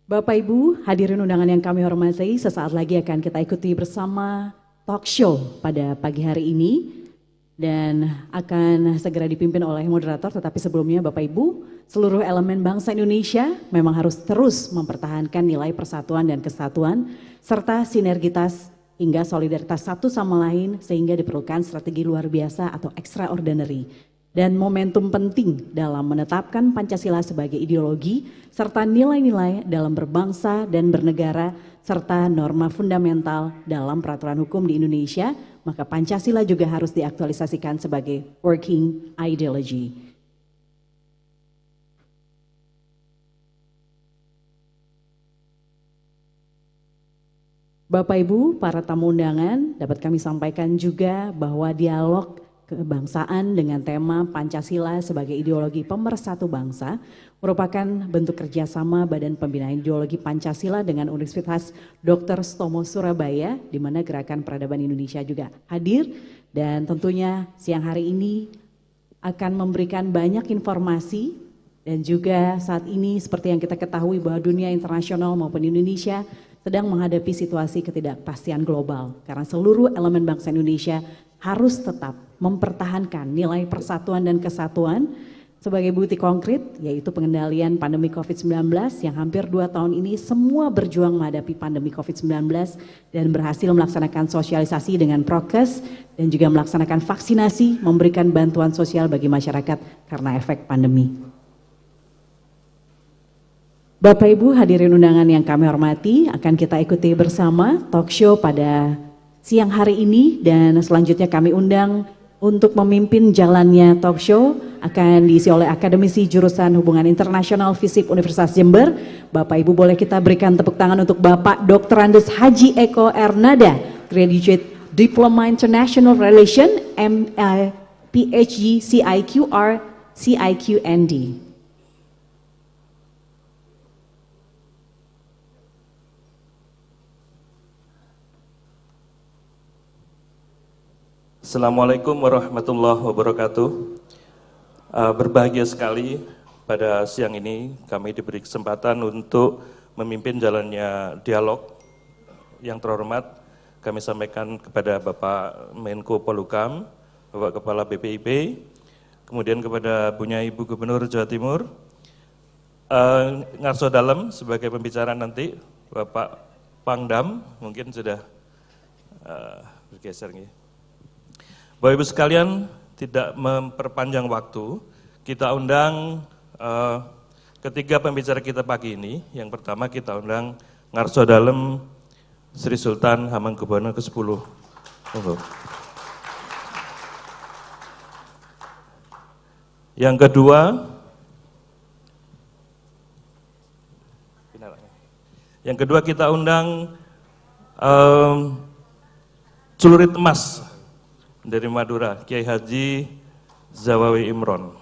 Bapak Ibu, hadirin undangan yang kami hormati, sesaat lagi akan kita ikuti bersama talk show pada pagi hari ini dan akan segera dipimpin oleh moderator. Tetapi sebelumnya Bapak Ibu, seluruh elemen bangsa Indonesia memang harus terus mempertahankan nilai persatuan dan kesatuan serta sinergitas hingga solidaritas satu sama lain, sehingga diperlukan strategi luar biasa atau extraordinary dan momentum penting dalam menetapkan Pancasila sebagai ideologi serta nilai-nilai dalam berbangsa dan bernegara serta norma fundamental dalam peraturan hukum di Indonesia, maka Pancasila juga harus diaktualisasikan sebagai working ideology. Bapak Ibu, para tamu undangan, dapat kami sampaikan juga bahwa dialog kebangsaan dengan tema Pancasila sebagai ideologi pemersatu bangsa merupakan bentuk kerjasama Badan Pembinaan Ideologi Pancasila dengan Universitas Dr. Sutomo Surabaya, di mana Gerakan Peradaban Indonesia juga hadir, dan tentunya siang hari ini akan memberikan banyak informasi. Dan juga saat ini seperti yang kita ketahui bahwa dunia internasional maupun Indonesia sedang menghadapi situasi ketidakpastian global, karena seluruh elemen bangsa Indonesia harus tetap mempertahankan nilai persatuan dan kesatuan sebagai bukti konkret, yaitu pengendalian pandemi COVID-19 yang hampir 2 tahun ini semua berjuang menghadapi pandemi COVID-19 dan berhasil melaksanakan sosialisasi dengan prokes dan juga melaksanakan vaksinasi, memberikan bantuan sosial bagi masyarakat karena efek pandemi. Bapak Ibu, hadirin undangan yang kami hormati, akan kita ikuti bersama talk show pada siang hari ini, dan selanjutnya kami undang untuk memimpin jalannya talk show akan diisi oleh akademisi jurusan Hubungan Internasional FISIP Universitas Jember. Bapak Ibu, boleh kita berikan tepuk tangan untuk Bapak Dr. Andes Haji Eko Ernada, Graduate Diploma International Relation, PhD CIQR CIQND. Assalamualaikum warahmatullahi wabarakatuh. Berbahagia sekali pada siang ini kami diberi kesempatan untuk memimpin jalannya dialog. Yang terhormat kami sampaikan kepada Bapak Menko Polhukam, Bapak Kepala BPIP, kemudian kepada Punya Ibu Gubernur Jawa Timur, Ngarso Dalem sebagai pembicara nanti, Bapak Pangdam mungkin sudah bergeser nih. Bapak Ibu sekalian, tidak memperpanjang waktu, kita undang ketiga pembicara kita pagi ini. Yang pertama kita undang Ngarso Dalem Sri Sultan Hamengkubuwono ke-10. Yang kedua kita undang Celurit Emas dari Madura, Kiai Haji Zawawi Imron.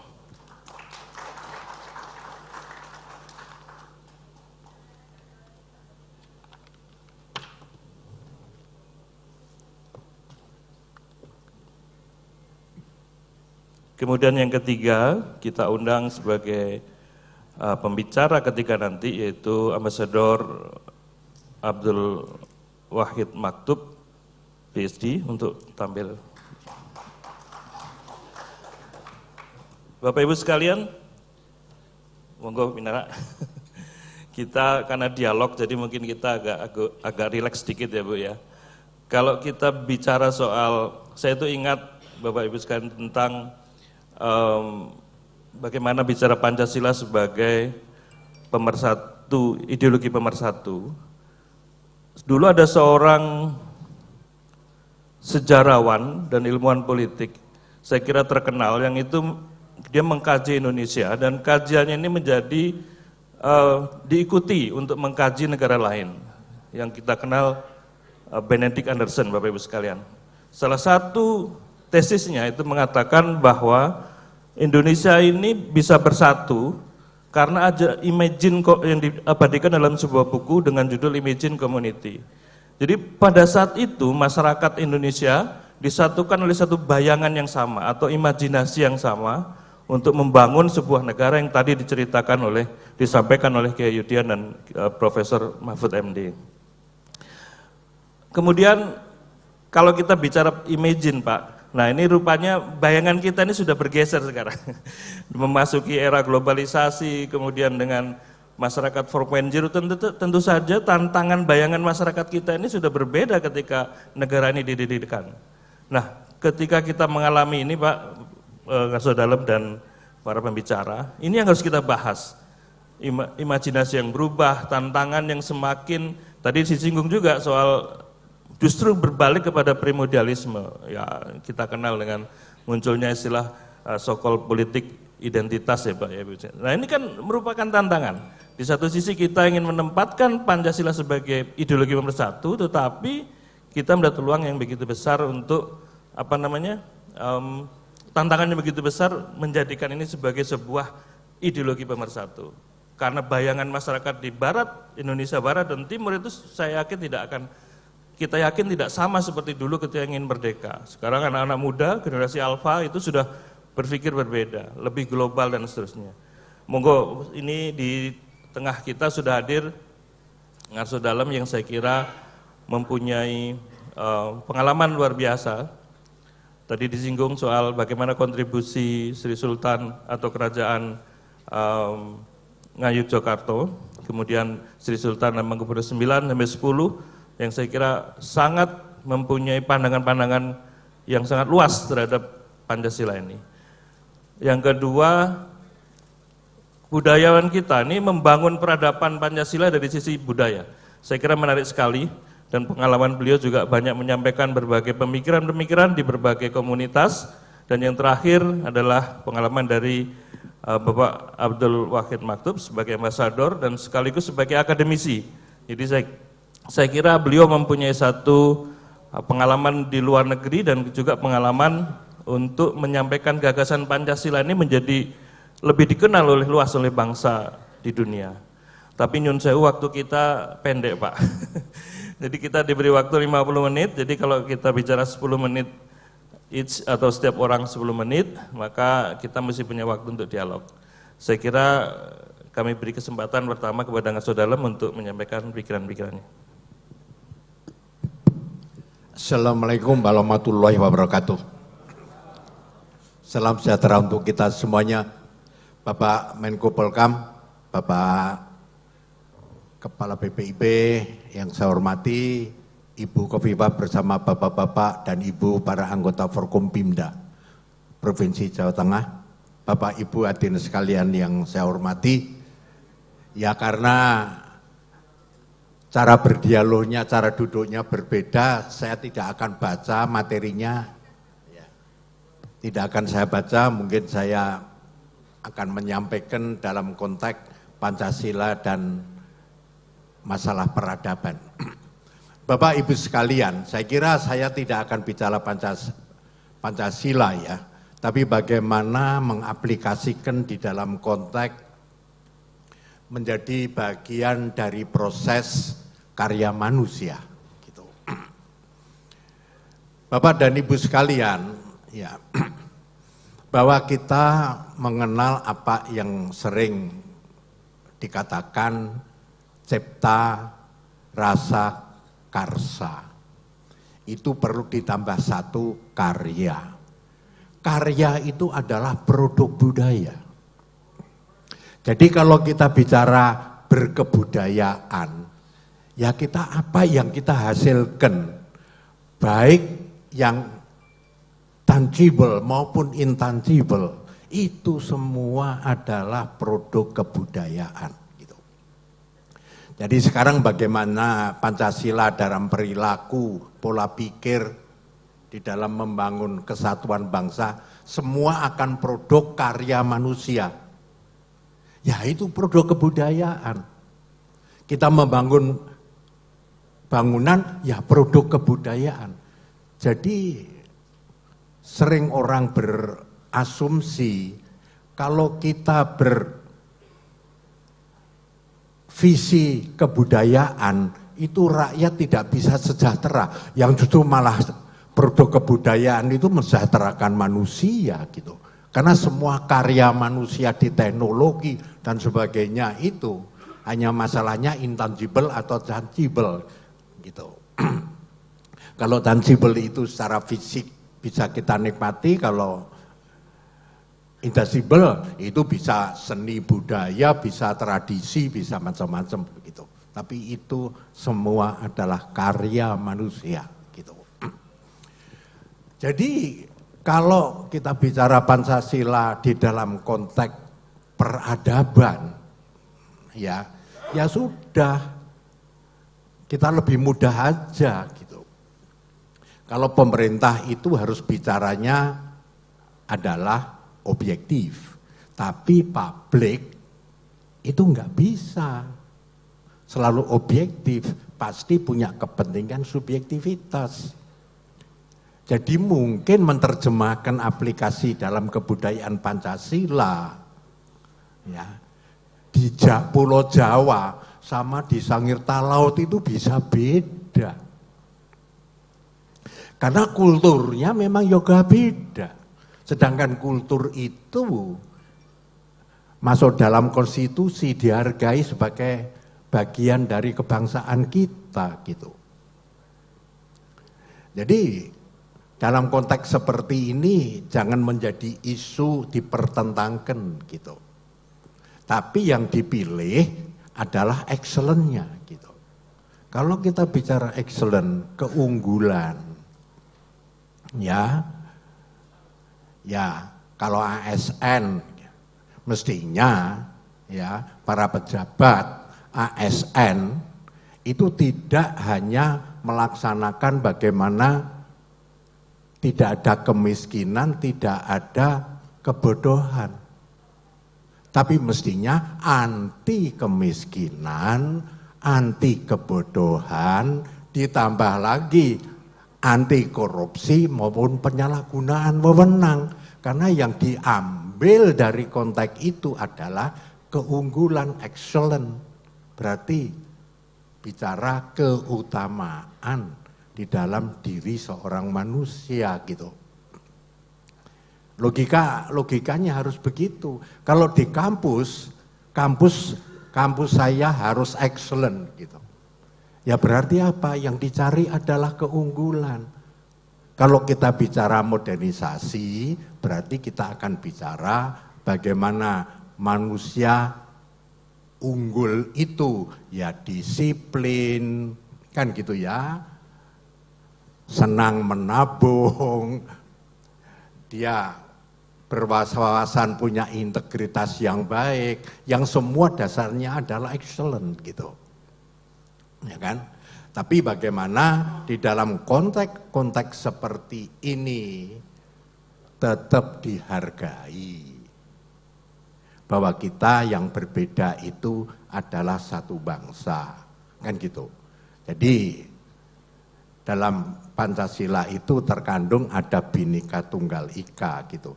Kemudian yang ketiga kita undang sebagai pembicara ketiga nanti, yaitu Ambasador Abdul Wahid Maktub, PhD, untuk tampil. Bapak Ibu sekalian, monggo Minara. Kita karena dialog jadi mungkin kita agak rileks sedikit ya Bu ya. Kalau kita bicara soal, saya itu ingat Bapak Ibu sekalian tentang bagaimana bicara Pancasila sebagai pemersatu, ideologi pemersatu. Dulu ada seorang sejarawan dan ilmuwan politik, saya kira terkenal, yang itu dia mengkaji Indonesia dan kajiannya ini menjadi diikuti untuk mengkaji negara lain yang kita kenal, Benedict Anderson, Bapak Ibu sekalian. Salah satu tesisnya itu mengatakan bahwa Indonesia ini bisa bersatu karena ada imagine yang diabadikan dalam sebuah buku dengan judul Imagine Community. Jadi pada saat itu masyarakat Indonesia disatukan oleh satu bayangan yang sama atau imajinasi yang sama untuk membangun sebuah negara yang tadi disampaikan oleh Kiai Yudian dan Profesor Mahfud MD. Kemudian kalau kita bicara imagine Pak, nah ini rupanya bayangan kita ini sudah bergeser sekarang. Memasuki era globalisasi, kemudian dengan masyarakat 4.0, tentu saja tantangan bayangan masyarakat kita ini sudah berbeda ketika negara ini didirikan. Nah, ketika kita mengalami ini Pak, Ngaso Dalem dan para pembicara, ini yang harus kita bahas. Imajinasi yang berubah, tantangan yang semakin, tadi disinggung juga soal justru berbalik kepada primordialisme. Ya, kita kenal dengan munculnya istilah so-called politik identitas ya Pak. Nah ini kan merupakan tantangan. Di satu sisi kita ingin menempatkan Pancasila sebagai ideologi pemersatu, tetapi kita melihat peluang yang begitu besar untuk tantangan yang begitu besar menjadikan ini sebagai sebuah ideologi pemersatu. Karena bayangan masyarakat di Barat, Indonesia Barat dan Timur itu kita yakin tidak sama seperti dulu ketika ingin merdeka. Sekarang anak-anak muda, generasi alfa itu sudah berpikir berbeda, lebih global dan seterusnya. Monggo ini di tengah kita sudah hadir Ngaso Dalem yang saya kira mempunyai pengalaman luar biasa. Tadi disinggung soal bagaimana kontribusi Sri Sultan atau Kerajaan Ngayogyakarta, kemudian Sri Sultan Hamengkubuwono IX sampai 10 yang saya kira sangat mempunyai pandangan-pandangan yang sangat luas terhadap Pancasila ini. Yang kedua, budayawan kita ini membangun peradaban Pancasila dari sisi budaya. Saya kira menarik sekali. Dan pengalaman beliau juga banyak menyampaikan berbagai pemikiran-pemikiran di berbagai komunitas. Dan yang terakhir adalah pengalaman dari Bapak Abdul Wahid Maktub sebagai ambasador dan sekaligus sebagai akademisi. Jadi saya kira beliau mempunyai satu pengalaman di luar negeri dan juga pengalaman untuk menyampaikan gagasan Pancasila ini menjadi lebih dikenal luas oleh bangsa di dunia. Tapi nyun sewu waktu kita pendek Pak. Jadi kita diberi waktu 50 menit, jadi kalau kita bicara 10 menit each atau setiap orang 10 menit, maka kita mesti punya waktu untuk dialog. Saya kira kami beri kesempatan pertama kepada Ngaso Dalem untuk menyampaikan pikiran-pikirannya. Assalamualaikum warahmatullahi wabarakatuh. Salam sejahtera untuk kita semuanya. Bapak Menko Polkam, Bapak Kepala BPIP yang saya hormati, Ibu Khofifah bersama bapak-bapak dan ibu para anggota Forkompimda Provinsi Jawa Tengah, Bapak Ibu hadirin sekalian yang saya hormati, ya karena cara berdialognya, cara duduknya berbeda, saya tidak akan baca materinya, tidak akan saya baca, mungkin saya akan menyampaikan dalam konteks Pancasila dan masalah peradaban. Bapak Ibu sekalian, saya kira saya tidak akan bicara Pancasila ya, tapi bagaimana mengaplikasikan di dalam konteks menjadi bagian dari proses karya manusia. Gitu. Bapak dan Ibu sekalian, ya, bahwa kita mengenal apa yang sering dikatakan cipta rasa karsa, itu perlu ditambah satu karya. Karya itu adalah produk budaya. Jadi kalau kita bicara berkebudayaan, ya kita apa yang kita hasilkan, baik yang tangible maupun intangible, itu semua adalah produk kebudayaan. Jadi sekarang bagaimana Pancasila dalam perilaku, pola pikir, di dalam membangun kesatuan bangsa, semua akan produk karya manusia. Ya itu produk kebudayaan. Kita membangun bangunan, ya produk kebudayaan. Jadi sering orang berasumsi kalau kita visi kebudayaan itu rakyat tidak bisa sejahtera, yang justru malah produk kebudayaan itu mensejahterakan manusia gitu. Karena semua karya manusia di teknologi dan sebagainya itu hanya masalahnya intangible atau tangible gitu. Kalau tangible itu secara fisik bisa kita nikmati, kalau intangible itu bisa seni budaya, bisa tradisi, bisa macam-macam gitu. Tapi itu semua adalah karya manusia gitu. Jadi kalau kita bicara Pancasila di dalam konteks peradaban, ya sudah, kita lebih mudah aja gitu. Kalau pemerintah itu harus bicaranya adalah objektif, tapi publik itu nggak bisa selalu objektif, pasti punya kepentingan subjektivitas. Jadi mungkin menerjemahkan aplikasi dalam kebudayaan Pancasila, ya, di Pulau Jawa sama di Sangirta Laut itu bisa beda. Karena kulturnya memang yoga beda. Sedangkan kultur itu masuk dalam konstitusi, dihargai sebagai bagian dari kebangsaan kita gitu. Jadi dalam konteks seperti ini jangan menjadi isu dipertentangkan gitu. Tapi yang dipilih adalah excellent-nya gitu. Kalau kita bicara excellent, keunggulan, ya kalau ASN mestinya ya para pejabat ASN itu tidak hanya melaksanakan bagaimana tidak ada kemiskinan, tidak ada kebodohan. Tapi mestinya anti kemiskinan, anti kebodohan, ditambah lagi anti korupsi maupun penyalahgunaan wewenang. Karena yang diambil dari konteks itu adalah keunggulan, excellent. Berarti bicara keutamaan di dalam diri seorang manusia gitu. Logikanya harus begitu. Kalau di kampus saya harus excellent gitu. Ya berarti apa? Yang dicari adalah keunggulan. Kalau kita bicara modernisasi, berarti kita akan bicara bagaimana manusia unggul itu ya disiplin, kan gitu ya. Senang menabung, dia berwawasan, punya integritas yang baik, yang semua dasarnya adalah excellent gitu. Ya kan? Tapi bagaimana di dalam konteks seperti ini tetap dihargai bahwa kita yang berbeda itu adalah satu bangsa, kan gitu. Jadi dalam Pancasila itu terkandung ada Bhinneka Tunggal Ika gitu.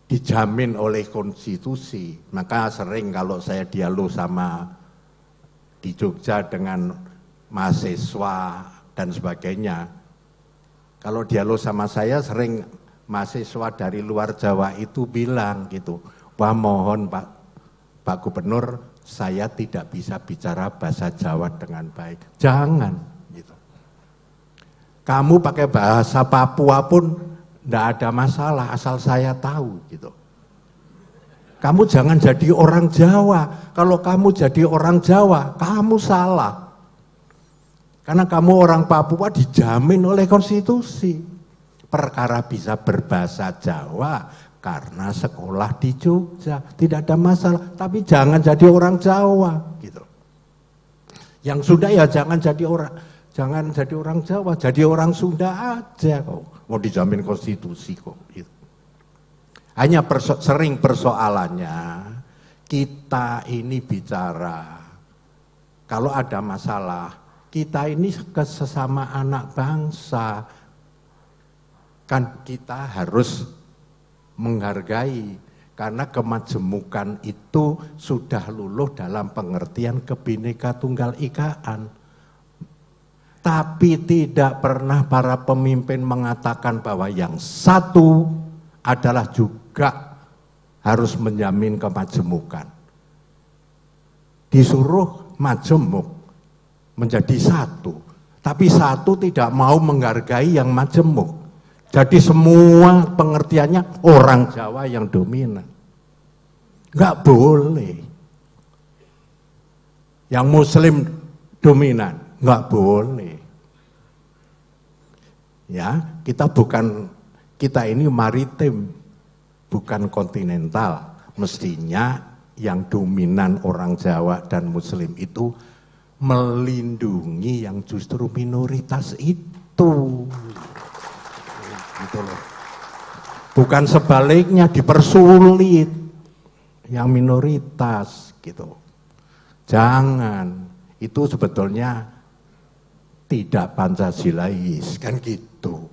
Dijamin oleh konstitusi. Maka sering kalau saya dialog sama di Jogja dengan mahasiswa dan sebagainya. Kalau dialog sama saya sering mahasiswa dari luar Jawa itu bilang gitu, wah mohon Pak Gubernur, saya tidak bisa bicara bahasa Jawa dengan baik. Jangan. Kamu pakai bahasa Papua pun tidak ada masalah, asal saya tahu gitu. Kamu jangan jadi orang Jawa. Kalau kamu jadi orang Jawa, kamu salah. Karena kamu orang Papua dijamin oleh konstitusi. Perkara bisa berbahasa Jawa karena sekolah di Jogja, tidak ada masalah. Tapi jangan jadi orang Jawa gitu. Yang sudah ya jangan jadi orang Jawa, jadi orang Sunda aja kok. Mau dijamin konstitusi kok. Gitu. Hanya sering persoalannya, kita ini bicara, kalau ada masalah, kita ini sesama anak bangsa, kan kita harus menghargai, karena kemajemukan itu sudah luluh dalam pengertian Kebhinneka Tunggal Ikaan. Tapi tidak pernah para pemimpin mengatakan bahwa yang satu adalah juga harus menjamin kemajemukan. Disuruh majemuk menjadi satu, tapi satu tidak mau menghargai yang majemuk. Jadi semua pengertiannya orang Jawa yang dominan. Enggak boleh. Yang Muslim dominan, enggak boleh. Ya, kita ini maritim, bukan kontinental. Mestinya yang dominan orang Jawa dan Muslim itu melindungi yang justru minoritas itu. Gitu loh. Bukan sebaliknya dipersulit yang minoritas gitu. Jangan, itu sebetulnya tidak Pancasilais kan gitu.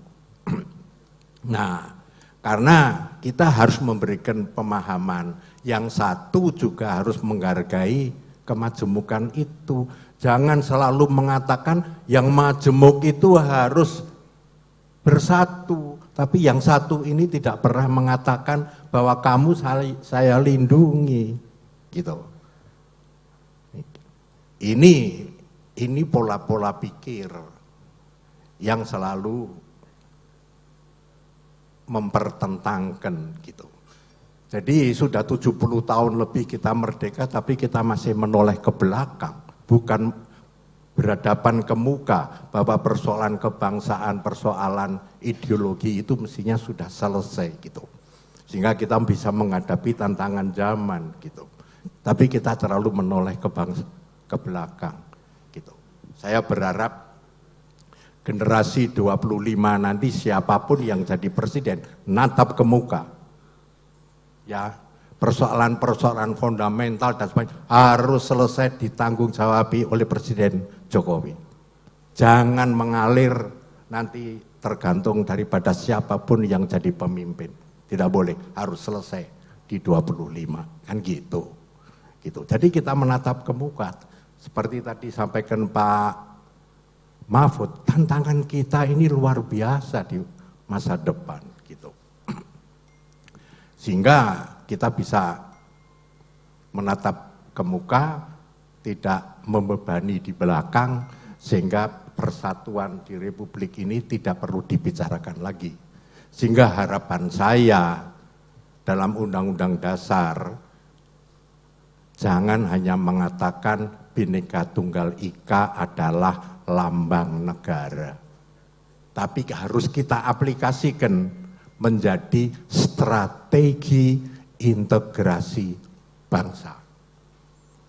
Nah, karena kita harus memberikan pemahaman, yang satu juga harus menghargai kemajemukan itu. Jangan selalu mengatakan yang majemuk itu harus bersatu, tapi yang satu ini tidak pernah mengatakan bahwa kamu saya lindungi, gitu. Ini pola-pola pikir yang selalu mempertentangkan gitu. Jadi sudah 70 tahun lebih kita merdeka, tapi kita masih menoleh ke belakang, bukan berhadapan ke muka bahwa persoalan kebangsaan, persoalan ideologi itu mestinya sudah selesai gitu. Sehingga kita bisa menghadapi tantangan zaman gitu. Tapi kita terlalu menoleh ke belakang gitu. Saya berharap generasi 25 nanti siapapun yang jadi presiden natap ke muka. Ya, persoalan-persoalan fundamental dan sebagainya harus selesai ditanggung jawabi oleh Presiden Jokowi. Jangan mengalir nanti tergantung daripada siapapun yang jadi pemimpin. Tidak boleh, harus selesai di 25, kan gitu. Gitu. Jadi kita menatap ke muka. Seperti tadi sampaikan Pak Mahfud, tantangan kita ini luar biasa di masa depan gitu. Sehingga kita bisa menatap ke muka, tidak membebani di belakang, sehingga persatuan di Republik ini tidak perlu dibicarakan lagi. Sehingga harapan saya dalam Undang-Undang Dasar, jangan hanya mengatakan Bhinneka Tunggal Ika adalah lambang negara. Tapi harus kita aplikasikan menjadi strategi integrasi bangsa.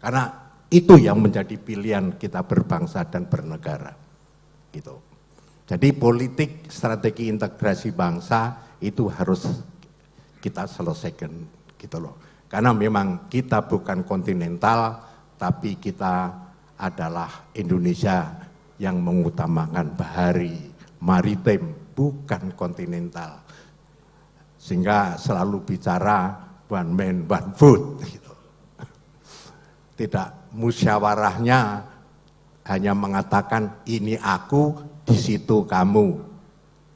Karena itu yang menjadi pilihan kita berbangsa dan bernegara. Gitu. Jadi politik strategi integrasi bangsa itu harus kita selesaikan gitu loh. Karena memang kita bukan kontinental, tapi kita adalah Indonesia yang mengutamakan bahari, maritim, bukan kontinental. Sehingga selalu bicara one man, one vote. Gitu. Tidak musyawarahnya hanya mengatakan ini aku, di situ kamu.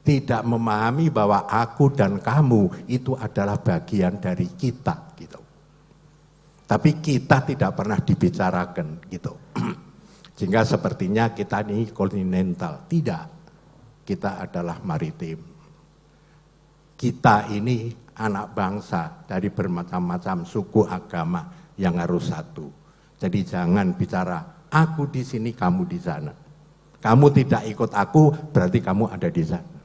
Tidak memahami bahwa aku dan kamu itu adalah bagian dari kita. Gitu. Tapi kita tidak pernah dibicarakan. Gitu. Sehingga sepertinya kita ini kontinental. Tidak, kita adalah maritim. Kita ini anak bangsa dari bermacam-macam suku agama yang harus satu. Jadi jangan bicara aku di sini, kamu di sana. Kamu tidak ikut aku, berarti kamu ada di sana.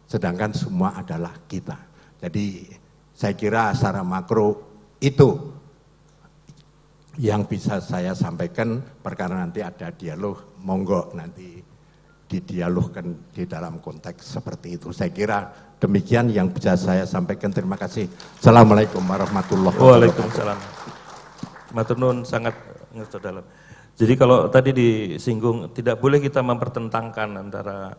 Sedangkan semua adalah kita. Jadi saya kira secara makro itu yang bisa saya sampaikan, perkara nanti ada dialog, monggo nanti didialogkan di dalam konteks seperti itu. Saya kira demikian yang bisa saya sampaikan. Terima kasih. Assalamualaikum warahmatullahi wabarakatuh. Waalaikumsalam. Matur nuwun sangat ngerti dalam. Jadi kalau tadi disinggung, tidak boleh kita mempertentangkan antara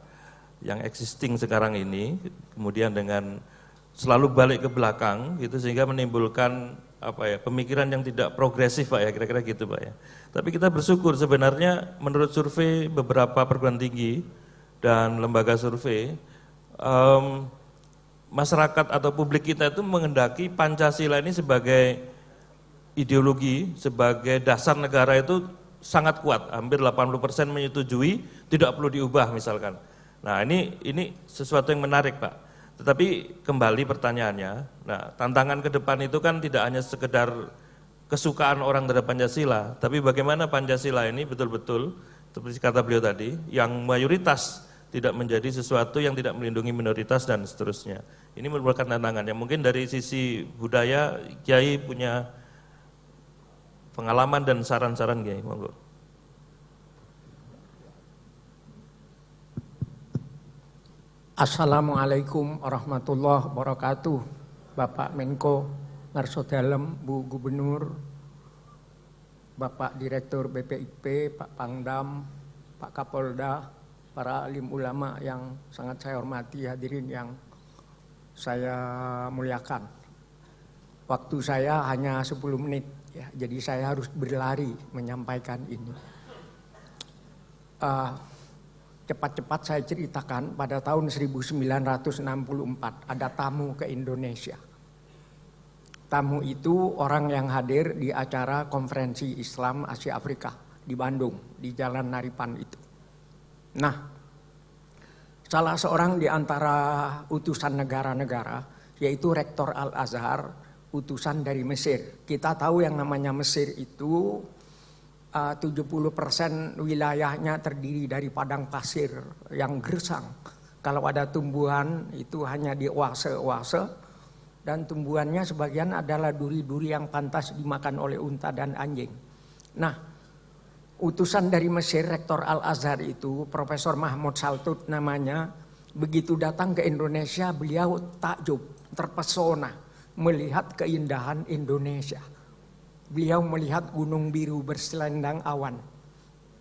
yang existing sekarang ini, kemudian dengan selalu balik ke belakang, gitu, sehingga menimbulkan pemikiran yang tidak progresif, Pak ya, kira-kira gitu, Pak ya. Tapi kita bersyukur sebenarnya menurut survei beberapa perguruan tinggi dan lembaga survei, masyarakat atau publik kita itu menghendaki Pancasila ini sebagai ideologi, sebagai dasar negara itu sangat kuat, hampir 80% menyetujui, tidak perlu diubah misalkan. Nah ini sesuatu yang menarik Pak. Tetapi kembali pertanyaannya, nah tantangan ke depan itu kan tidak hanya sekedar kesukaan orang terhadap Pancasila, tapi bagaimana Pancasila ini betul-betul, seperti kata beliau tadi, yang mayoritas tidak menjadi sesuatu yang tidak melindungi minoritas dan seterusnya. Ini merupakan tantangan yang mungkin dari sisi budaya, Kiai punya pengalaman dan saran-saran Kiai, monggo. Assalamualaikum warahmatullahi wabarakatuh. Bapak Menko, Ngarso Dalem, Bu Gubernur, Bapak Direktur BPIP, Pak Pangdam, Pak Kapolda, para alim ulama yang sangat saya hormati, hadirin yang saya muliakan. Waktu saya hanya 10 menit, ya, jadi saya harus berlari menyampaikan ini. Cepat-cepat saya ceritakan, pada tahun 1964 ada tamu ke Indonesia. Tamu itu orang yang hadir di acara konferensi Islam Asia Afrika di Bandung, di Jalan Naripan itu. Nah, salah seorang di antara utusan negara-negara, yaitu Rektor Al-Azhar, utusan dari Mesir. Kita tahu yang namanya Mesir itu 70% wilayahnya terdiri dari padang pasir yang gersang. Kalau ada tumbuhan itu hanya di oase-oase, dan tumbuhannya sebagian adalah duri-duri yang pantas dimakan oleh unta dan anjing. Nah, utusan dari Mesir, Rektor Al-Azhar itu, Profesor Mahmud Saltut namanya, begitu datang ke Indonesia beliau takjub, terpesona melihat keindahan Indonesia. Beliau melihat gunung biru berselendang awan,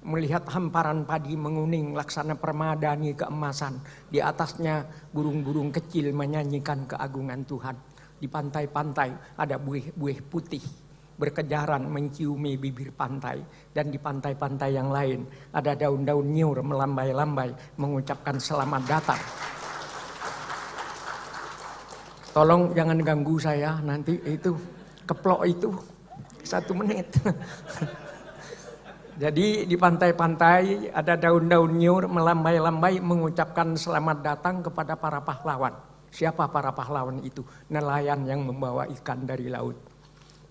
melihat hamparan padi menguning laksana permadani keemasan, di atasnya burung-burung kecil menyanyikan keagungan Tuhan. Di pantai-pantai ada buih-buih putih berkejaran menciumi bibir pantai, dan di pantai-pantai yang lain ada daun-daun nyur melambai-lambai mengucapkan selamat datang. Tolong jangan ganggu saya, nanti itu keplok itu 1 menit. Jadi di pantai-pantai ada daun-daun nyur melambai-lambai mengucapkan selamat datang kepada para pahlawan. Siapa para pahlawan itu? Nelayan yang membawa ikan dari laut.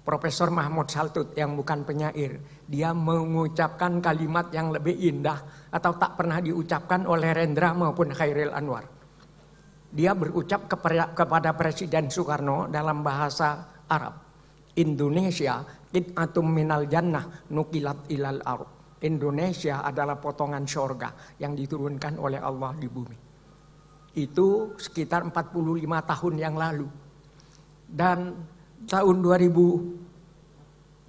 Profesor Mahmud Saltut yang bukan penyair, dia mengucapkan kalimat yang lebih indah atau tak pernah diucapkan oleh Rendra maupun Khairil Anwar. Dia berucap kepada Presiden Soekarno dalam bahasa Arab, Indonesia qit'atum minal jannah nukilat ilal ardh. Indonesia adalah potongan surga yang diturunkan oleh Allah di bumi. Itu sekitar 45 tahun yang lalu. Dan tahun 2023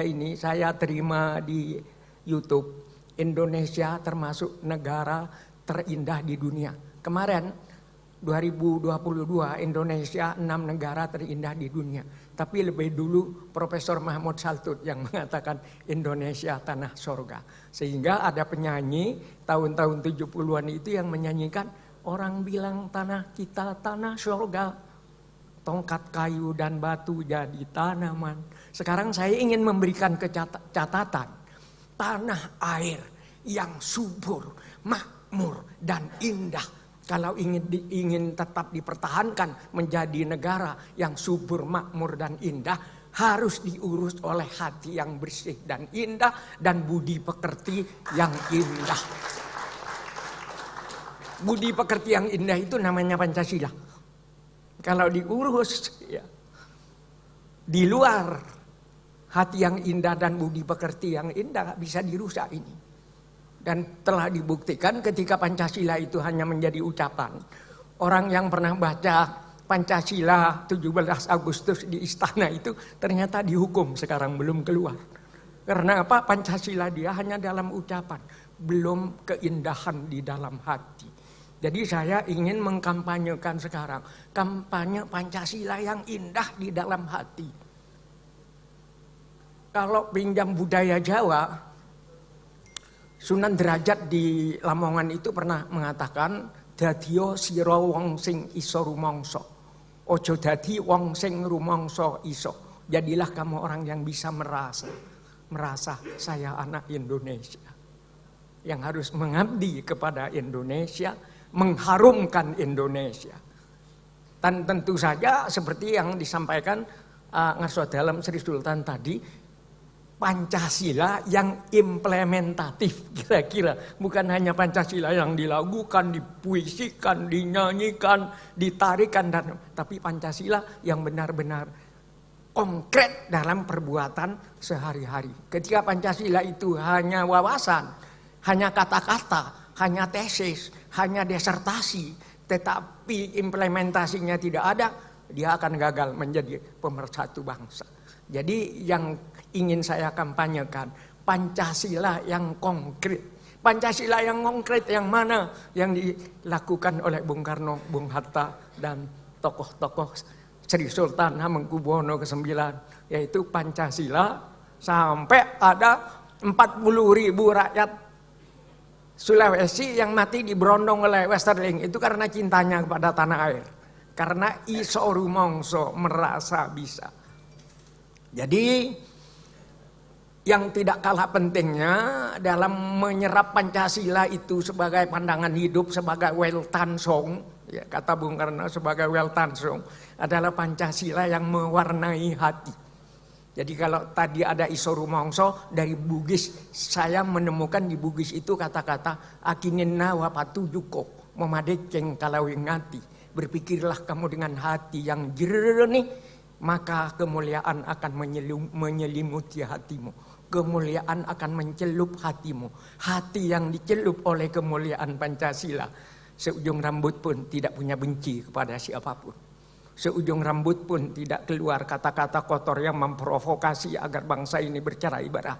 ini saya terima di YouTube, Indonesia termasuk negara terindah di dunia. Kemarin 2022 Indonesia 6 negara terindah di dunia. Tapi lebih dulu Profesor Mahmud Saltut yang mengatakan Indonesia tanah sorga. Sehingga ada penyanyi tahun-tahun 70-an itu yang menyanyikan, orang bilang tanah kita tanah sorga, tongkat kayu dan batu jadi tanaman. Sekarang saya ingin memberikan catatan, tanah air yang subur, makmur dan indah. Kalau ingin tetap dipertahankan menjadi negara yang subur, makmur dan indah, harus diurus oleh hati yang bersih dan indah dan budi pekerti yang indah. Budi pekerti yang indah itu namanya Pancasila. Kalau diurus ya, di luar hati yang indah dan budi pekerti yang indah, bisa dirusak ini. Dan telah dibuktikan ketika Pancasila itu hanya menjadi ucapan. Orang yang pernah baca Pancasila 17 Agustus di istana itu ternyata dihukum, sekarang belum keluar. Karena apa? Pancasila dia hanya dalam ucapan, belum keindahan di dalam hati. Jadi saya ingin mengkampanyekan sekarang, kampanye Pancasila yang indah di dalam hati. Kalau pinjam budaya Jawa, Sunan Derajat di Lamongan itu pernah mengatakan, dadiyo sira wong sing iso rumangsa. Ojo dadi wong sing rumangsa iso. Jadilah kamu orang yang bisa merasa saya anak Indonesia. Yang harus mengabdi kepada Indonesia, mengharumkan Indonesia. Dan tentu saja seperti yang disampaikan Ngarso Dalem Sri Sultan tadi, Pancasila yang implementatif kira-kira. Bukan hanya Pancasila yang dilakukan, dipuisikan, dinyanyikan, ditarikan, tapi Pancasila yang benar-benar konkret dalam perbuatan sehari-hari. Ketika Pancasila itu hanya wawasan, hanya kata-kata, hanya tesis, hanya disertasi, tetapi implementasinya tidak ada, dia akan gagal menjadi pemersatu bangsa. Jadi yang ingin saya kampanyekan, Pancasila yang konkret. Pancasila yang konkret yang mana? Yang dilakukan oleh Bung Karno, Bung Hatta, dan tokoh-tokoh Sri Sultan Hamengkubuwono ke-9. Yaitu Pancasila sampai ada 40.000 rakyat Sulawesi yang mati diberondong oleh Westerling itu karena cintanya kepada tanah air. Karena iso rumangsa, merasa bisa. Jadi yang tidak kalah pentingnya dalam menyerap Pancasila itu sebagai pandangan hidup, sebagai weltanschauung, ya, kata Bung Karno sebagai weltanschauung, adalah Pancasila yang mewarnai hati. Jadi kalau tadi ada iso rumangsa dari Bugis, saya menemukan di Bugis itu kata-kata akinina wapatujuko memadekeng kalawingati. Berpikirlah kamu dengan hati yang jernih, maka kemuliaan akan menyelimuti hatimu. Kemuliaan akan mencelup hatimu. Hati yang dicelup oleh kemuliaan Pancasila, seujung rambut pun tidak punya benci kepada siapapun. Seujung rambut pun tidak keluar kata-kata kotor yang memprovokasi agar bangsa ini bercerai berai.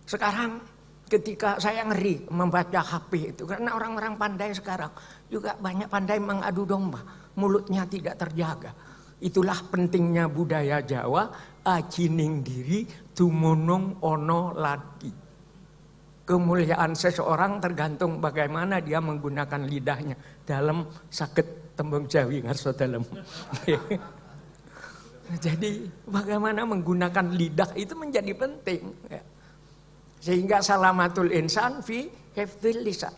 Sekarang ketika saya ngeri membaca HP itu, karena orang-orang pandai sekarang juga banyak pandai mengadu domba, mulutnya tidak terjaga. Itulah pentingnya budaya Jawa, ajining diri dumunung ono ladi. Kemuliaan seseorang tergantung bagaimana dia menggunakan lidahnya dalam sakit tembung Jawi Ngarso Dalem. Jadi bagaimana menggunakan lidah itu menjadi penting. Sehingga salamatul insan fi hifdzil lisan.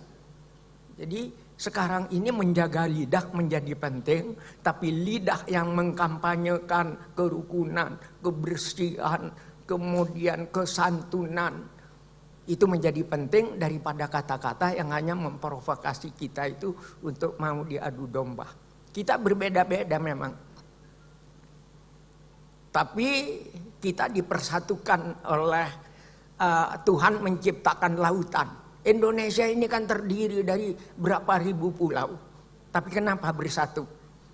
Jadi sekarang ini menjaga lidah menjadi penting, tapi lidah yang mengkampanyekan kerukunan, kebersihan, kemudian kesantunan, itu menjadi penting daripada kata-kata yang hanya memprovokasi kita itu untuk mau diadu domba. Kita berbeda-beda memang. Tapi kita dipersatukan oleh Tuhan menciptakan lautan. Indonesia ini kan terdiri dari berapa ribu pulau. Tapi kenapa bersatu?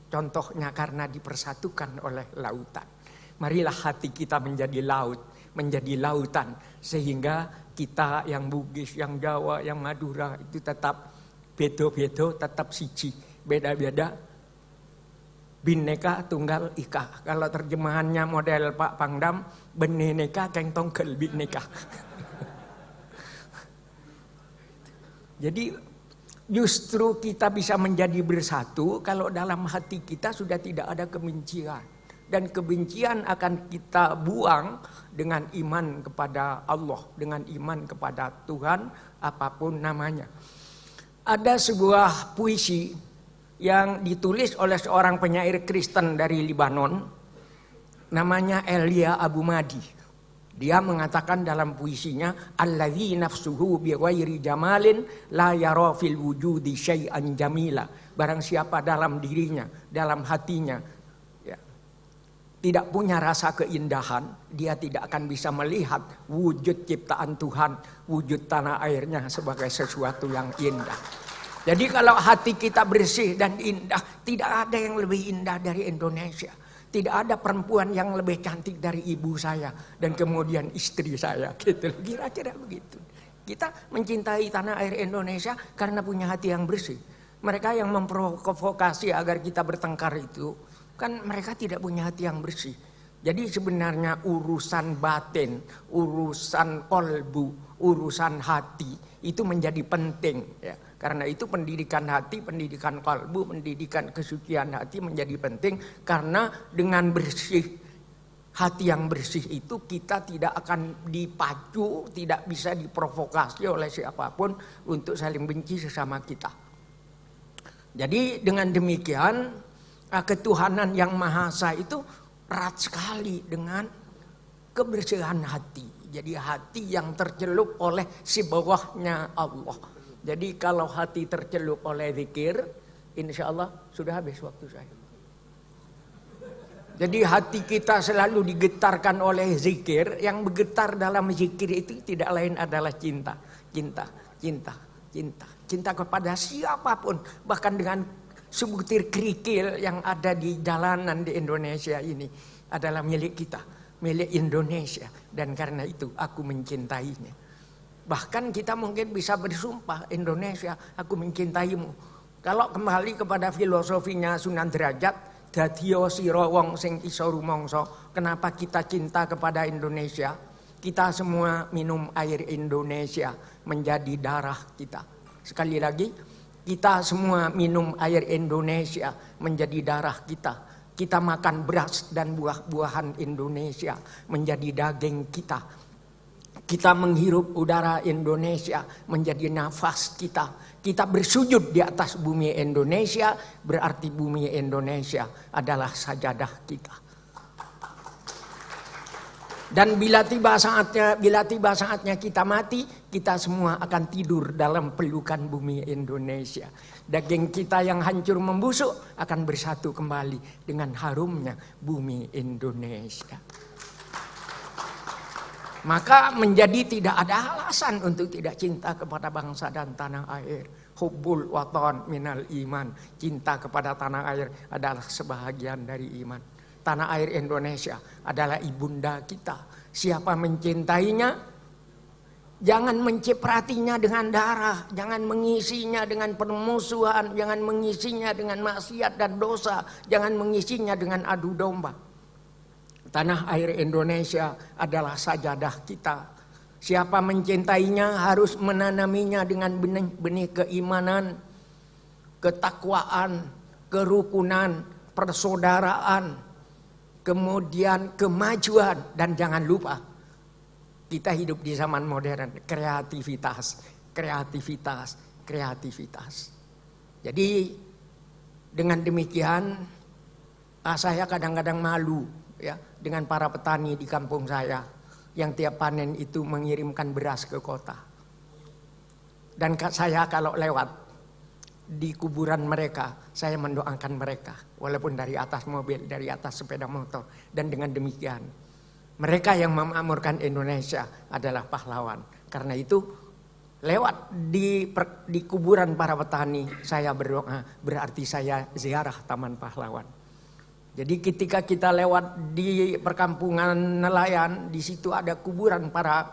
Contohnya karena dipersatukan oleh lautan. Marilah hati kita menjadi laut, menjadi lautan. Sehingga kita yang Bugis, yang Jawa, yang Madura itu tetap bedo-bedo, tetap siji. Beda-beda, Bhinneka Tunggal Ika. Kalau terjemahannya model Pak Pangdam, Beneneka Keng Tongkel Bhinneka. Jadi justru kita bisa menjadi bersatu kalau dalam hati kita sudah tidak ada kebencian. Dan kebencian akan kita buang dengan iman kepada Allah, dengan iman kepada Tuhan, apapun namanya. Ada sebuah puisi yang ditulis oleh seorang penyair Kristen dari Libanon, namanya Elia Abu Madi. Dia mengatakan dalam puisinya, allazi nafsuhu bi ghairi jamalin la yara fil wujudi syai'an jamila. Barang siapa dalam dirinya, dalam hatinya tidak punya rasa keindahan, dia tidak akan bisa melihat wujud ciptaan Tuhan, wujud tanah airnya sebagai sesuatu yang indah. Jadi kalau hati kita bersih dan indah, tidak ada yang lebih indah dari Indonesia. Tidak ada perempuan yang lebih cantik dari ibu saya dan kemudian istri saya, gitu. Kira-kira begitu. Kita mencintai tanah air Indonesia karena punya hati yang bersih. Mereka yang memprovokasi agar kita bertengkar itu, kan mereka tidak punya hati yang bersih. Jadi sebenarnya urusan batin, urusan kolbu, urusan hati itu menjadi penting ya. Karena itu pendidikan hati, pendidikan kalbu, pendidikan kesucian hati menjadi penting. Karena dengan bersih, hati yang bersih itu kita tidak akan dipacu, tidak bisa diprovokasi oleh siapapun untuk saling benci sesama kita. Jadi dengan demikian ketuhanan yang Maha Esa itu erat sekali dengan kebersihan hati. Jadi hati yang tercelup oleh si bawahnya Allah. Jadi kalau hati tercelup oleh zikir, insya Allah sudah habis waktu saya. Jadi hati kita selalu digetarkan oleh zikir. Yang bergetar dalam zikir itu tidak lain adalah cinta. Cinta, cinta, cinta. Cinta kepada siapapun. Bahkan dengan sebutir kerikil yang ada di jalanan di Indonesia ini adalah milik kita. Milik Indonesia, dan karena itu aku mencintainya. Bahkan kita mungkin bisa bersumpah, Indonesia aku mencintaimu. Kalau kembali kepada filosofinya Sunan Derajat, dadiya sira wong sing isa rumangsa, kenapa kita cinta kepada Indonesia? Kita semua minum air Indonesia menjadi darah kita. Sekali lagi, kita semua minum air Indonesia menjadi darah kita. Kita makan beras dan buah-buahan Indonesia menjadi daging kita. Kita menghirup udara Indonesia menjadi nafas kita. Kita bersujud di atas bumi Indonesia, berarti bumi Indonesia adalah sajadah kita. Dan bila tiba saatnya kita mati, kita semua akan tidur dalam pelukan bumi Indonesia. Daging kita yang hancur membusuk akan bersatu kembali dengan harumnya bumi Indonesia. Maka menjadi tidak ada alasan untuk tidak cinta kepada bangsa dan tanah air. Hubbul watan minal iman. Cinta kepada tanah air adalah sebahagian dari iman. Tanah air Indonesia adalah ibunda kita. Siapa mencintainya, jangan mencipratinya dengan darah, jangan mengisinya dengan permusuhan, jangan mengisinya dengan maksiat dan dosa, jangan mengisinya dengan adu domba. Tanah air Indonesia adalah sajadah kita. Siapa mencintainya harus menanaminya dengan benih-benih keimanan, ketakwaan, kerukunan, persaudaraan, kemudian kemajuan, dan jangan lupa kita hidup di zaman modern, kreativitas. Jadi dengan demikian saya kadang-kadang malu ya dengan para petani di kampung saya yang tiap panen itu mengirimkan beras ke kota. Dan saya kalau lewat di kuburan mereka, saya mendoakan mereka walaupun dari atas mobil, dari atas sepeda motor. Dan dengan demikian mereka yang memakmurkan Indonesia adalah pahlawan. Karena itu lewat di kuburan para petani saya berdoa, berarti saya ziarah Taman Pahlawan. Jadi ketika kita lewat di perkampungan nelayan, di situ ada kuburan para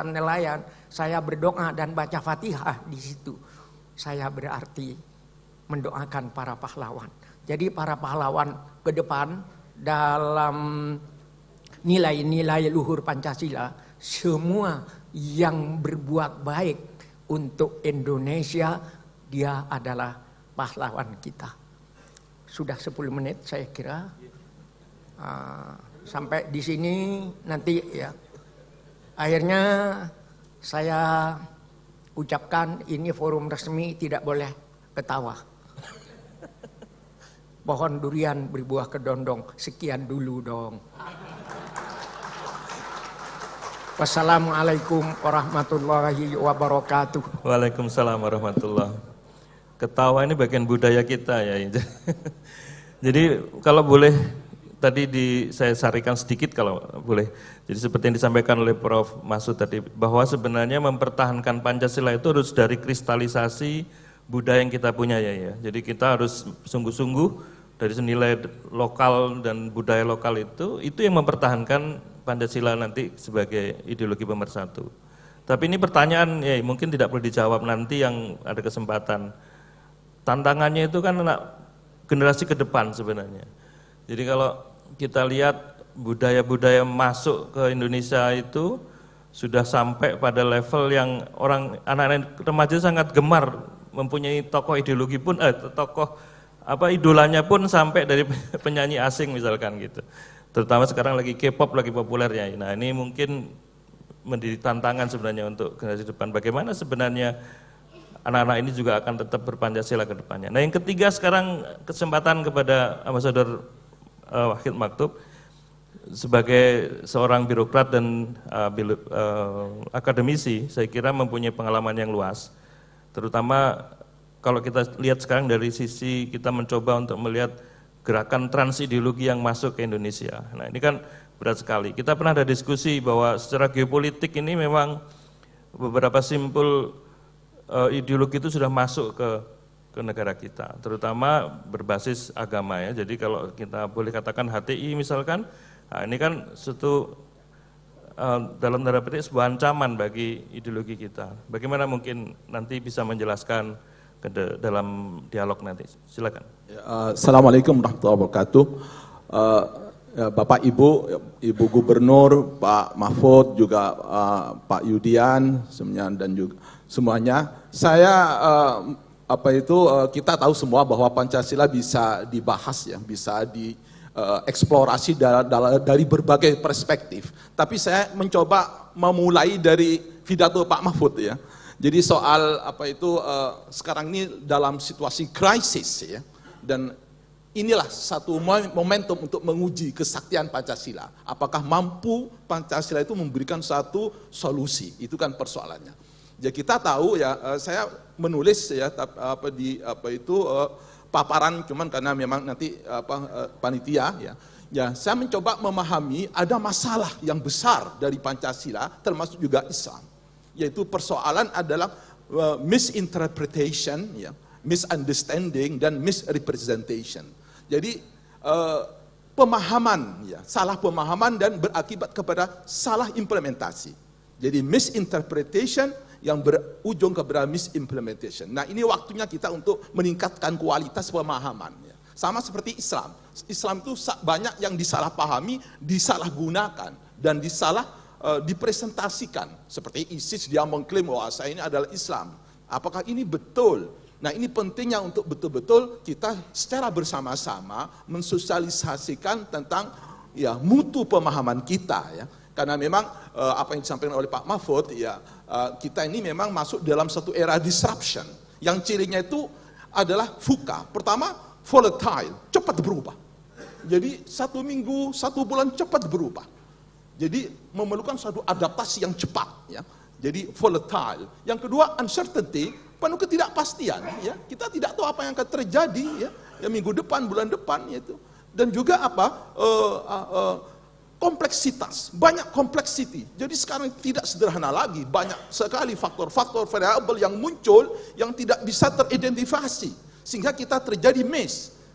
nelayan, saya berdoa dan baca Fatihah di situ. Saya berarti mendoakan para pahlawan. Jadi para pahlawan ke depan dalam nilai-nilai luhur Pancasila, semua yang berbuat baik untuk Indonesia, dia adalah pahlawan kita. Sudah 10 menit saya kira. Sampai di sini nanti ya. Akhirnya saya ucapkan ini forum resmi, tidak boleh ketawa. Pohon durian berbuah kedondong. Sekian dulu dong. Wassalamualaikum warahmatullahi wabarakatuh. Waalaikumsalam warahmatullahi wabarakatuh. Ketawa ini bagian budaya kita ya. Jadi kalau boleh tadi saya sarikan sedikit kalau boleh. Jadi seperti yang disampaikan oleh Prof. Masud tadi, bahwa sebenarnya mempertahankan Pancasila itu harus dari kristalisasi budaya yang kita punya ya. Jadi kita harus sungguh-sungguh dari nilai lokal dan budaya lokal itu yang mempertahankan Pancasila nanti sebagai ideologi pemersatu. Tapi ini pertanyaan ya mungkin tidak perlu dijawab, nanti yang ada kesempatan. Tantangannya itu kan anak generasi ke depan sebenarnya. Jadi kalau kita lihat budaya-budaya masuk ke Indonesia itu sudah sampai pada level yang anak-anak remaja sangat gemar mempunyai tokoh ideologi pun, tokoh idolanya pun sampai dari penyanyi asing misalkan gitu. Terutama sekarang lagi K-pop lagi populernya. Nah ini mungkin menjadi tantangan sebenarnya untuk generasi depan. Bagaimana sebenarnya anak-anak ini juga akan tetap berpancasila ke depannya. Nah yang ketiga sekarang kesempatan kepada Ambasador Wahid Maktub sebagai seorang birokrat dan akademisi, saya kira mempunyai pengalaman yang luas. Terutama kalau kita lihat sekarang dari sisi kita mencoba untuk melihat gerakan transideologi yang masuk ke Indonesia. Nah ini kan berat sekali. Kita pernah ada diskusi bahwa secara geopolitik ini memang beberapa simpul ideologi itu sudah masuk ke negara kita, terutama berbasis agama ya. Jadi kalau kita boleh katakan HTI misalkan, nah ini kan suatu dalam tanda petik sebuah ancaman bagi ideologi kita. Bagaimana mungkin nanti bisa menjelaskan dalam dialog nanti? Silakan. Assalamualaikum warahmatullahi wabarakatuh. Bapak Ibu Gubernur, Pak Mahfud, juga Pak Yudian, dan juga semuanya. Saya kita tahu semua bahwa Pancasila bisa dibahas ya, bisa dieksplorasi dari berbagai perspektif. Tapi saya mencoba memulai dari pidato Pak Mahfud ya. Jadi soal sekarang ini dalam situasi krisis ya, dan inilah satu momentum untuk menguji kesaktian Pancasila. Apakah mampu Pancasila itu memberikan satu solusi? Itu kan persoalannya. Ya kita tahu ya, saya menulis ya paparan, cuman karena memang nanti panitia ya. Ya, saya mencoba memahami ada masalah yang besar dari Pancasila, termasuk juga Islam, yaitu persoalan adalah misinterpretation, ya, misunderstanding dan misrepresentation. Jadi pemahaman, ya, salah pemahaman dan berakibat kepada salah implementasi. Jadi misinterpretation yang berujung kepada misimplementation. Nah ini waktunya kita untuk meningkatkan kualitas pemahaman. Ya. Sama seperti Islam. Islam itu banyak yang disalahpahami, disalahgunakan, dan dipresentasikan. Seperti ISIS, dia mengklaim bahwa saya ini adalah Islam. Apakah ini betul? Nah ini pentingnya untuk betul-betul kita secara bersama-sama mensosialisasikan tentang ya mutu pemahaman kita ya. Karena memang apa yang disampaikan oleh Pak Mahfud ya, kita ini memang masuk dalam satu era disruption yang cirinya itu adalah VUCA. Pertama, volatile, cepat berubah. Jadi 1 minggu, 1 bulan cepat berubah. Jadi memerlukan suatu adaptasi yang cepat ya. Jadi volatile. Yang kedua, uncertainty, penuh ketidakpastian ya. Kita tidak tahu apa yang akan terjadi ya minggu depan, bulan depan itu. Dan juga kompleksitas, banyak kompleksiti. Jadi sekarang tidak sederhana lagi, banyak sekali faktor-faktor variabel yang muncul yang tidak bisa teridentifikasi. Sehingga kita terjadi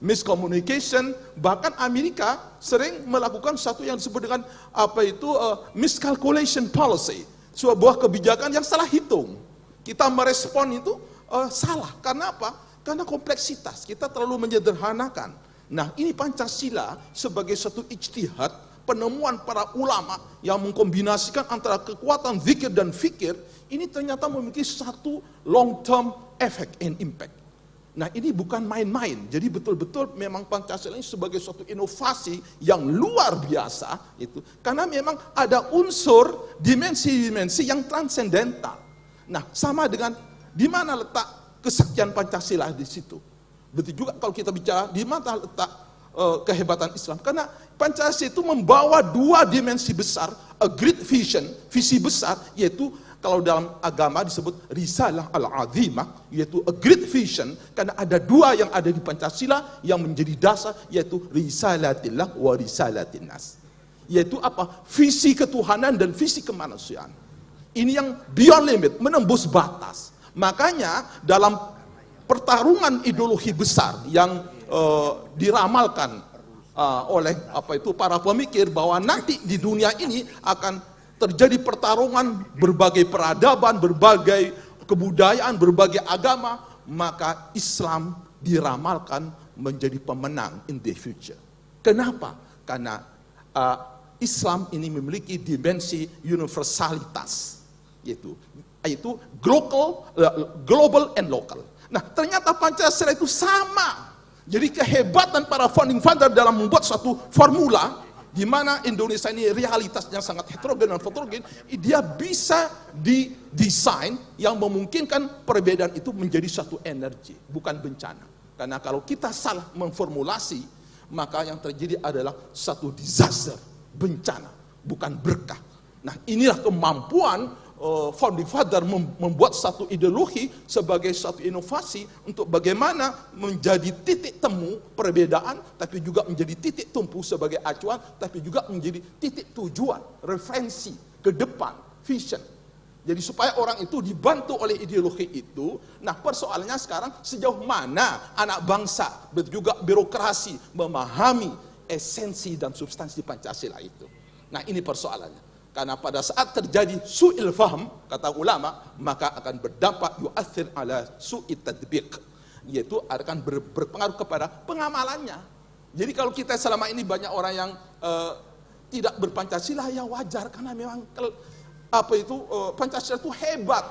miscommunication, bahkan Amerika sering melakukan satu yang disebut dengan miscalculation policy, sebuah kebijakan yang salah hitung. Kita merespon itu salah, karena apa? Karena kompleksitas, kita terlalu menyederhanakan. Nah ini Pancasila sebagai satu ijtihad, penemuan para ulama yang mengkombinasikan antara kekuatan zikir dan fikir, ini ternyata memiliki satu long term effect and impact. Nah ini bukan main-main, jadi betul-betul memang Pancasila ini sebagai suatu inovasi yang luar biasa, itu karena memang ada unsur dimensi-dimensi yang transendental. Nah sama dengan di mana letak kesaktian Pancasila di situ. Betul juga kalau kita bicara di mana letak kehebatan Islam, karena Pancasila itu membawa 2 dimensi besar, a great vision, visi besar, yaitu kalau dalam agama disebut risalah al-azimah, yaitu a great vision, karena ada 2 yang ada di Pancasila yang menjadi dasar, yaitu risalatillah wa risalatinnas, yaitu apa? Visi ketuhanan dan visi kemanusiaan. Ini yang beyond limit, menembus batas. Makanya dalam pertarungan ideologi besar yang diramalkan oleh para pemikir bahwa nanti di dunia ini akan terjadi pertarungan berbagai peradaban, berbagai kebudayaan, berbagai agama, maka Islam diramalkan menjadi pemenang in the future. Kenapa? Karena Islam ini memiliki dimensi universalitas, yaitu global and local. Nah, ternyata Pancasila itu sama. Jadi kehebatan para founding father dalam membuat suatu formula di mana Indonesia ini realitasnya sangat heterogen dan fotogen, dia bisa didesain yang memungkinkan perbedaan itu menjadi satu energi, bukan bencana. Karena kalau kita salah memformulasi, maka yang terjadi adalah satu disaster, bencana, bukan berkah. Nah, inilah kemampuan founding father membuat satu ideologi sebagai satu inovasi untuk bagaimana menjadi titik temu perbedaan, tapi juga menjadi titik tumpu sebagai acuan, tapi juga menjadi titik tujuan, referensi ke depan, vision. Jadi supaya orang itu dibantu oleh ideologi itu. Nah, persoalannya sekarang sejauh mana anak bangsa, juga birokrasi memahami esensi dan substansi Pancasila itu. Nah, ini persoalannya. Karena pada saat terjadi su'il faham, kata ulama, maka akan berdampak yu'athir ala su'it tadbiq, yaitu akan berpengaruh kepada pengamalannya. Jadi kalau kita selama ini banyak orang yang tidak berpancasila, ya wajar, karena memang Pancasila itu hebat.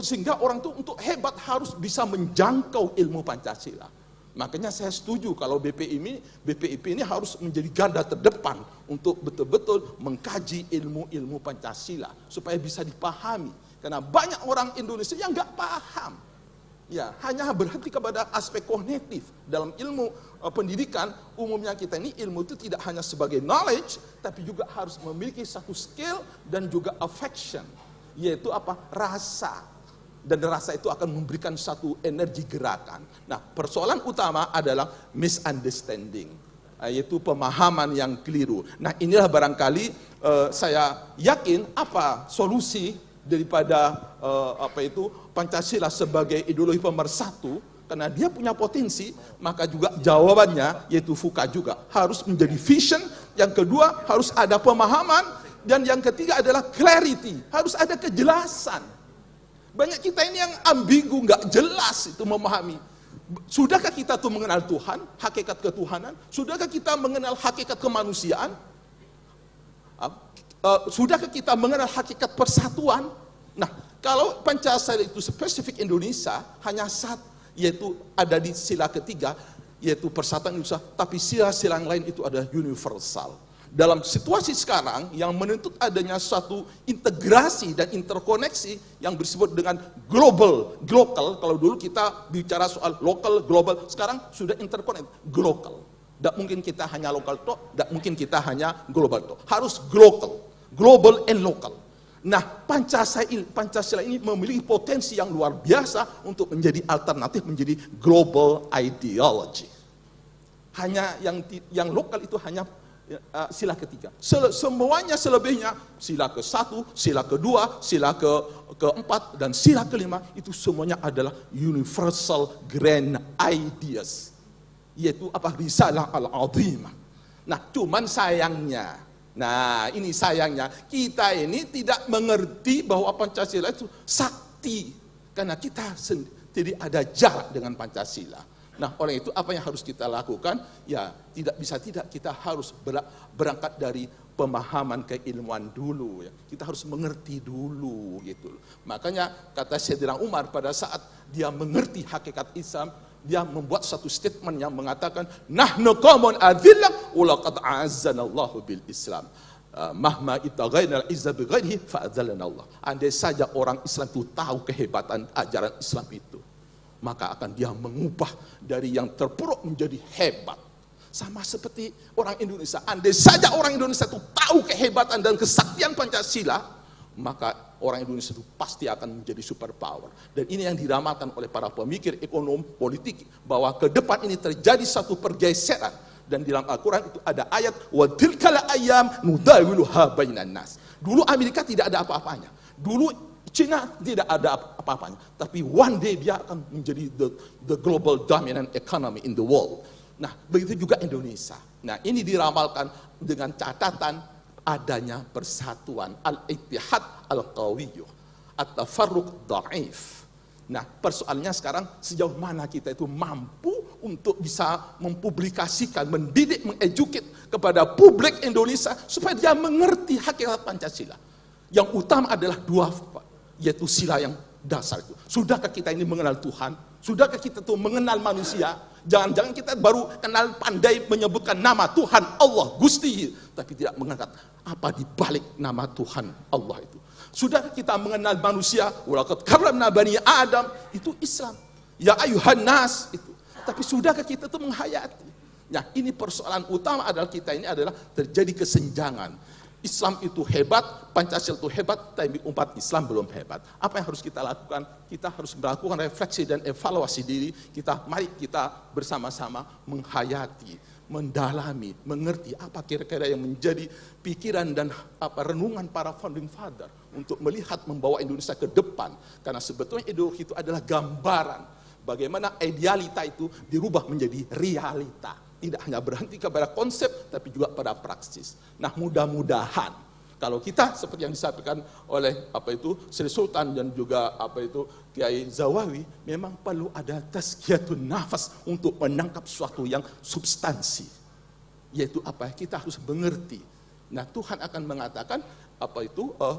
Sehingga orang itu untuk hebat harus bisa menjangkau ilmu Pancasila. Makanya saya setuju kalau BPIP ini harus menjadi garda terdepan untuk betul-betul mengkaji ilmu-ilmu Pancasila supaya bisa dipahami. Karena banyak orang Indonesia yang nggak paham, ya hanya berhenti kepada aspek kognitif. Dalam ilmu pendidikan umumnya kita ini ilmu itu tidak hanya sebagai knowledge, tapi juga harus memiliki satu skill dan juga affection, yaitu rasa. Dan rasa itu akan memberikan satu energi gerakan. Nah, persoalan utama adalah misunderstanding, yaitu pemahaman yang keliru. Nah, inilah barangkali saya yakin apa solusi daripada Pancasila sebagai ideologi pemersatu, karena dia punya potensi, maka juga jawabannya yaitu Fuka juga harus menjadi vision, yang kedua harus ada pemahaman, dan yang ketiga adalah clarity, harus ada kejelasan. Banyak kita ini yang ambigu, nggak jelas itu memahami. Sudahkah kita tuh mengenal Tuhan, hakikat ketuhanan? Sudahkah kita mengenal hakikat kemanusiaan? Sudahkah kita mengenal hakikat persatuan? Nah, kalau Pancasila itu spesifik Indonesia, hanya satu, yaitu ada di sila ketiga, yaitu persatuan Indonesia, tapi sila-sila yang lain itu ada universal. Dalam situasi sekarang yang menuntut adanya suatu integrasi dan interkoneksi yang disebut dengan global, kalau dulu kita bicara soal lokal, global, sekarang sudah interconnect, global. Tidak mungkin kita hanya lokal toh, tidak mungkin kita hanya global toh, harus global and local. Nah, Pancasila ini memiliki potensi yang luar biasa untuk menjadi alternatif, menjadi global ideology. Hanya yang lokal itu hanya sila ketiga. Semuanya selebihnya, sila ke-1, sila ke-2, sila ke-4, dan sila ke-5 itu semuanya adalah universal grand ideas, yaitu risalah al-azimah. Nah, cuman sayangnya, kita ini tidak mengerti bahwa Pancasila itu sakti, karena kita sendiri ada jarak dengan Pancasila. Nah, oleh itu apa yang harus kita lakukan? Ya, tidak kita harus berangkat dari pemahaman keilmuan dulu, ya. Kita harus mengerti dulu gitu. Makanya kata Sayyidina Umar pada saat dia mengerti hakikat Islam, dia membuat satu statement yang mengatakan, nahnu qaumun adzillah wa laqad a'azzanallahu bil Islam. Mahma itaghainal izza bi ghairihi fa adzallana Allah. Andai saja orang Islam itu tahu kehebatan ajaran Islam itu, maka akan dia mengubah dari yang terpuruk menjadi hebat. Sama seperti orang Indonesia, andai saja orang Indonesia itu tahu kehebatan dan kesaktian Pancasila, maka orang Indonesia itu pasti akan menjadi superpower. Dan ini yang diramalkan oleh para pemikir ekonom politik, bahwa ke depan ini terjadi satu pergeseran. Dan di dalam Al-Quran itu ada ayat, wa tilkal ayyam nudawiluha bainan nas. Dulu Amerika tidak ada apa-apanya. Dulu Cina tidak ada apa-apanya, tapi one day dia akan menjadi the global dominant economy in the world. Nah, begitu juga Indonesia. Nah, ini diramalkan dengan catatan adanya persatuan, al-ittihad al-qawiyyah, at-tafarruq dhaif. Nah, persoalannya sekarang sejauh mana kita itu mampu untuk bisa mempublikasikan, mendidik, mengeduket kepada publik Indonesia supaya dia mengerti hakikat Pancasila. Yang utama adalah dua, yaitu sila yang dasar itu. Sudahkah kita ini mengenal Tuhan? Sudahkah kita tuh mengenal manusia? Jangan-jangan kita baru kenal pandai menyebutkan nama Tuhan Allah Gusti, tapi tidak mengangkat apa di balik nama Tuhan Allah itu. Sudahkah kita mengenal manusia? Walaqad karramna bani Adam, itu Islam. Ya ayuhan nas itu. Tapi sudahkah kita tuh menghayati? Nah, ini persoalan utama adalah kita ini adalah terjadi kesenjangan. Islam itu hebat, Pancasila itu hebat, tapi umat Islam belum hebat. Apa yang harus kita lakukan? Kita harus melakukan refleksi dan evaluasi diri. Mari kita bersama-sama menghayati, mendalami, mengerti apa kira-kira yang menjadi pikiran dan renungan para founding father untuk melihat membawa Indonesia ke depan. Karena sebetulnya ideologi itu adalah gambaran bagaimana idealita itu dirubah menjadi realita. Tidak hanya berhenti kepada konsep, tapi juga pada praksis. Nah, mudah-mudahan kalau kita seperti yang disampaikan oleh Sri Sultan dan juga Kiai Zawawi, memang perlu ada tazkiyatun nafas untuk menangkap sesuatu yang substansi. Yaitu kita harus mengerti. Nah, Tuhan akan mengatakan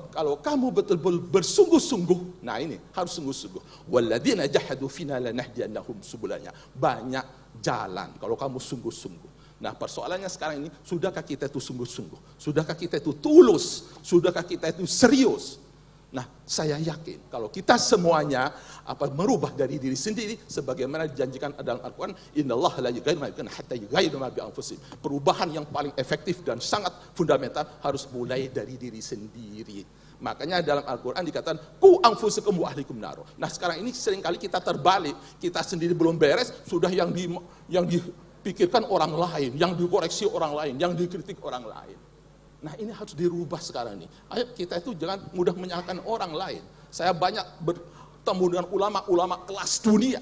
kalau kamu betul-betul bersungguh-sungguh, nah ini harus sungguh-sungguh. Walladzina jahadu fina lanahdiyannahum subulana. Banyak jalan kalau kamu sungguh-sungguh. Nah, persoalannya sekarang ini, sudahkah kita itu sungguh-sungguh? Sudahkah kita itu tulus? Sudahkah kita itu serius? Nah, saya yakin kalau kita semuanya merubah dari diri sendiri sebagaimana dijanjikan dalam Al-Qur'an, innallaha la yughayyiru ma biqaumin hatta yughayyiru ma bi anfusihim. Perubahan yang paling efektif dan sangat fundamental harus mulai dari diri sendiri. Makanya dalam Al-Quran dikatakan ku anfusakum wa ahlikum naro. Nah, sekarang ini seringkali kita terbalik, kita sendiri belum beres, sudah yang dipikirkan orang lain, yang dikoreksi orang lain, yang dikritik orang lain. Nah, ini harus dirubah sekarang ini. Ayo kita itu jangan mudah menyalahkan orang lain. Saya banyak bertemu dengan ulama-ulama kelas dunia.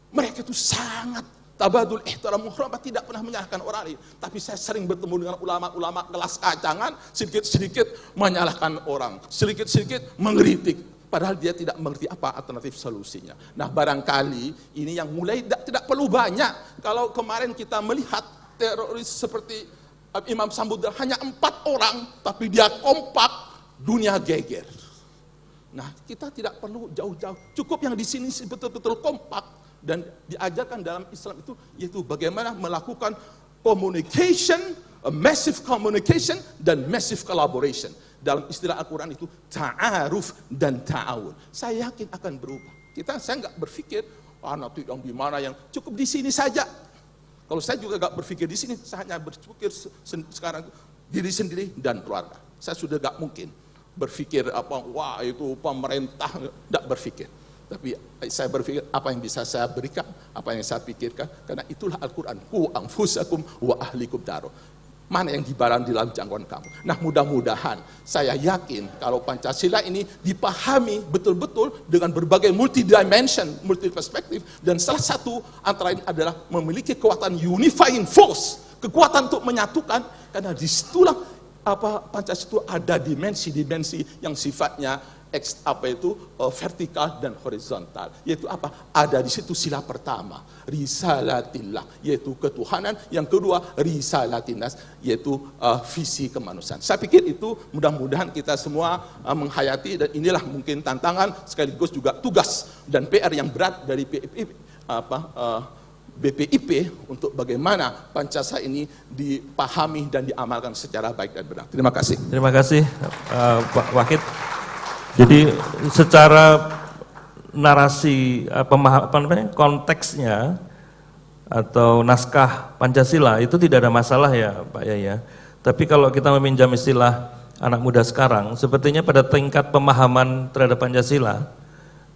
Mereka itu sangat tabadul ihtiram muhramat, tidak pernah menyalahkan orang lain. Tapi saya sering bertemu dengan ulama-ulama kelas kacangan, sedikit-sedikit menyalahkan orang, sedikit-sedikit mengkritik, padahal dia tidak mengerti apa alternatif solusinya. Nah, barangkali ini yang mulai tidak perlu banyak. Kalau kemarin kita melihat teroris seperti Imam Samudra hanya 4 orang, tapi dia kompak, dunia geger. Nah, kita tidak perlu jauh-jauh, cukup yang di sini betul-betul kompak. Dan diajarkan dalam Islam itu, yaitu bagaimana melakukan communication, massive communication, dan massive collaboration. Dalam istilah Al-Quran itu, ta'aruf dan ta'awun. Saya yakin akan berubah. Saya nggak berpikir, nanti yang di mana yang cukup di sini saja. Kalau saya juga nggak berpikir di sini, saya hanya berpikir sekarang diri sendiri dan keluarga. Saya sudah nggak mungkin berpikir wah itu pemerintah, nggak berpikir. Tapi saya berpikir apa yang bisa saya berikan, apa yang saya pikirkan, karena itulah Al-Quran. Ku anfusakum wa ahlikum daro. Mana yang dibarang di dalam jangkauan kamu. Nah, mudah-mudahan saya yakin kalau Pancasila ini dipahami betul-betul dengan berbagai multi-dimension, multi-perspektif, dan salah satu antara ini adalah memiliki kekuatan unifying force, kekuatan untuk menyatukan, karena disitulah Pancasila itu ada dimensi-dimensi yang sifatnya vertikal dan horizontal, yaitu ada di situ sila pertama, risalatillah, yaitu ketuhanan. Yang kedua, risalatinas, yaitu visi kemanusiaan. Saya pikir itu mudah-mudahan kita semua menghayati, dan inilah mungkin tantangan sekaligus juga tugas dan PR yang berat dari BPIP untuk bagaimana Pancasila ini dipahami dan diamalkan secara baik dan benar. Terima kasih. Terima kasih Pak Wahid. Jadi secara narasi konteksnya atau naskah Pancasila itu tidak ada masalah ya Pak Yaya. Tapi kalau kita meminjam istilah anak muda sekarang, sepertinya pada tingkat pemahaman terhadap Pancasila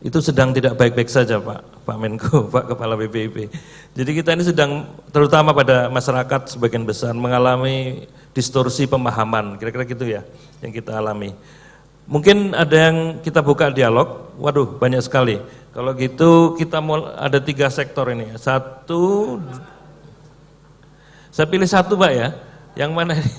itu sedang tidak baik-baik saja Pak Menko, Pak Kepala BPIP. Jadi kita ini sedang, terutama pada masyarakat sebagian besar, mengalami distorsi pemahaman, kira-kira gitu ya yang kita alami. Mungkin ada yang kita buka dialog, waduh banyak sekali. Kalau gitu kita mau ada 3 sektor ini. Satu, saya pilih satu Pak ya, yang mana ini?